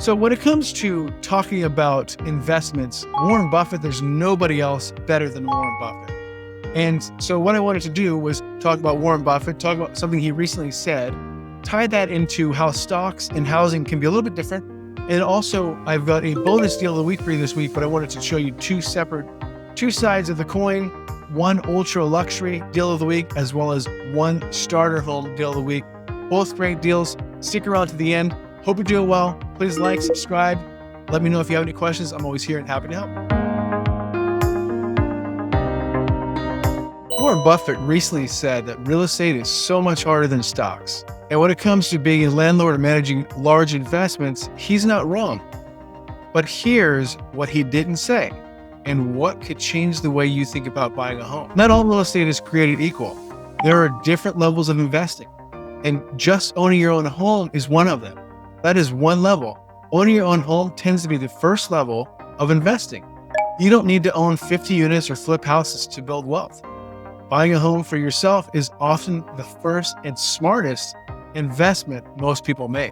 So when it comes to talking about investments, Warren Buffett, there's nobody else better than Warren Buffett. And so what I wanted to do was talk about Warren Buffett, talk about something he recently said, tie that into how stocks and housing can be a little bit different. And also I've got a bonus deal of the week for you this week, but I wanted to show you two sides of the coin, one ultra luxury deal of the week, as well as one starter home deal of the week. Both great deals. Stick around to the end. Hope you're doing well. Please like, subscribe. Let me know if you have any questions. I'm always here and happy to help. Warren Buffett recently said that real estate is so much harder than stocks. And when it comes to being a landlord and managing large investments, he's not wrong. But here's what he didn't say and what could change the way you think about buying a home. Not all real estate is created equal. There are different levels of investing, and just owning your own home is one of them. That is one level. Owning your own home tends to be the first level of investing. You don't need to own 50 units or flip houses to build wealth. Buying a home for yourself is often the first and smartest investment most people make.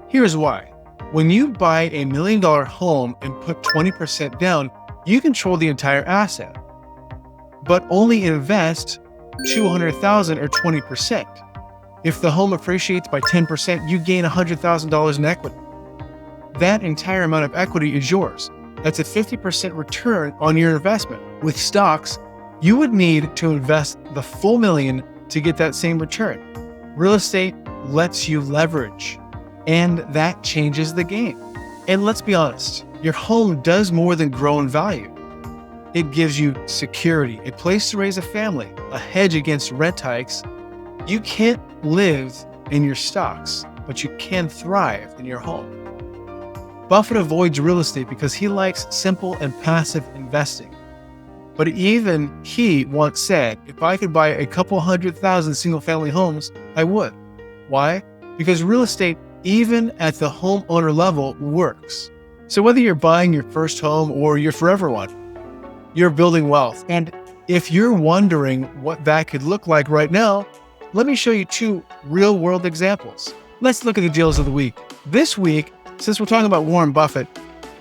Here's why. When you buy $1 million home and put 20% down, you control the entire asset, but only invest $200,000 or 20%. If the home appreciates by 10%, you gain $100,000 in equity. That entire amount of equity is yours. That's a 50% return on your investment. With stocks, you would need to invest the full $1 million to get that same return. Real estate lets you leverage, and that changes the game. And let's be honest, your home does more than grow in value. It gives you security, a place to raise a family, a hedge against rent hikes. You can't live in your stocks, but you can thrive in your home. Buffett avoids real estate because he likes simple and passive investing. But even he once said, if I could buy a couple 100,000 single-family homes, I would. Why? Because real estate, even at the homeowner level, works. So whether you're buying your first home or your forever one, you're building wealth. And if you're wondering what that could look like right now, let me show you two real-world examples. Let's look at the deals of the week. This week, since we're talking about Warren Buffett,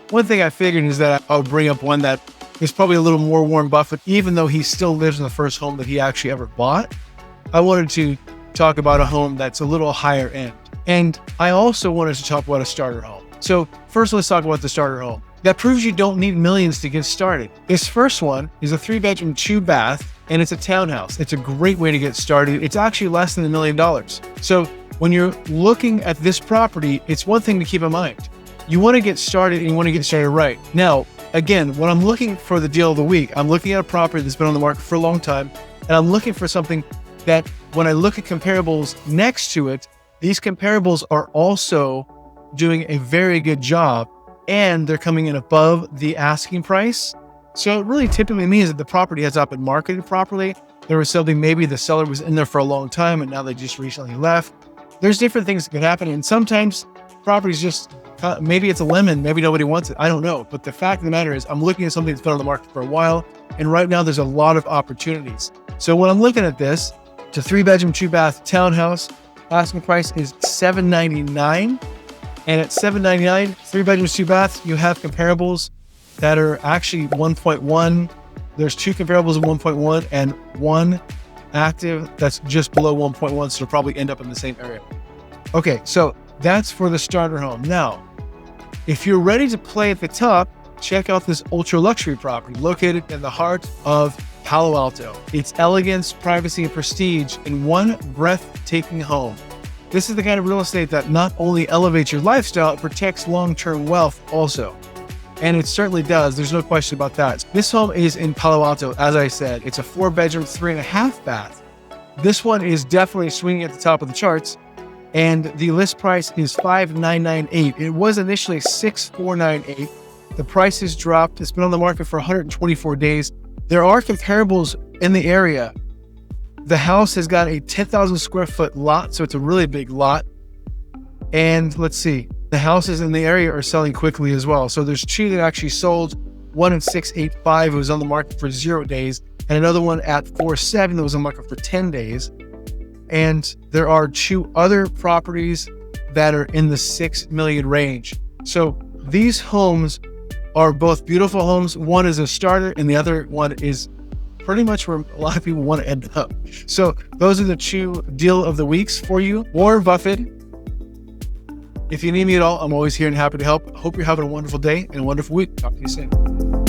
one thing I figured is that I'll bring up one that is probably a little more Warren Buffett, even though he still lives in the first home that he actually ever bought. I wanted to talk about a home that's a little higher end. And I also wanted to talk about a starter home. So first, let's talk about the starter home. That proves you don't need millions to get started. This first one is a 3-bedroom, 2-bath, and it's a townhouse. It's a great way to get started. It's actually less than $1 million. So when you're looking at this property, it's one thing to keep in mind. You want to get started and you want to get started right. Now, again, when I'm looking for the deal of the week, I'm looking at a property that's been on the market for a long time, and I'm looking for something that when I look at comparables next to it, these comparables are also doing a very good job, and they're coming in above the asking price. So it really typically means that the property has not been marketed properly. There was something, maybe the seller was in there for a long time and now they just recently left. There's different things that can happen. And sometimes properties just, maybe it's a lemon, maybe nobody wants it. I don't know. But the fact of the matter is I'm looking at something that's been on the market for a while. And right now there's a lot of opportunities. So when I'm looking at this, it's a 3-bedroom, 2-bath townhouse. Asking price is $799. And at $799, 3 bedrooms, 2 baths, you have comparables that are actually 1.1. There's 2 comparables of 1.1 and 1 active that's just below 1.1. So it'll probably end up in the same area. Okay, so that's for the starter home. Now, if you're ready to play at the top, check out this ultra luxury property located in the heart of Palo Alto. It's elegance, privacy, and prestige in one breathtaking home. This is the kind of real estate that not only elevates your lifestyle, it protects long-term wealth also. And it certainly does. There's no question about that. This home is in Palo Alto. As I said, it's a 4-bedroom, 3.5 bath. This one is definitely swinging at the top of the charts. And the list price is $5,998. It was initially $6,498. The price has dropped. It's been on the market for 124 days. There are comparables in the area. The house has got a 10,000 square foot lot, so it's a really big lot. And let's see, the houses in the area are selling quickly as well. So there's 2 that actually sold, one at 685, it was on the market for 0 days, and another one at 47 that was on the market for 10 days. And there are 2 other properties that are in the 6 million range. So these homes are both beautiful homes. One is a starter and the other one is pretty much where a lot of people want to end up. So those are the 2 deal of the weeks for you. Warren Buffett. If you need me at all, I'm always here and happy to help. Hope you're having a wonderful day and a wonderful week. Talk to you soon.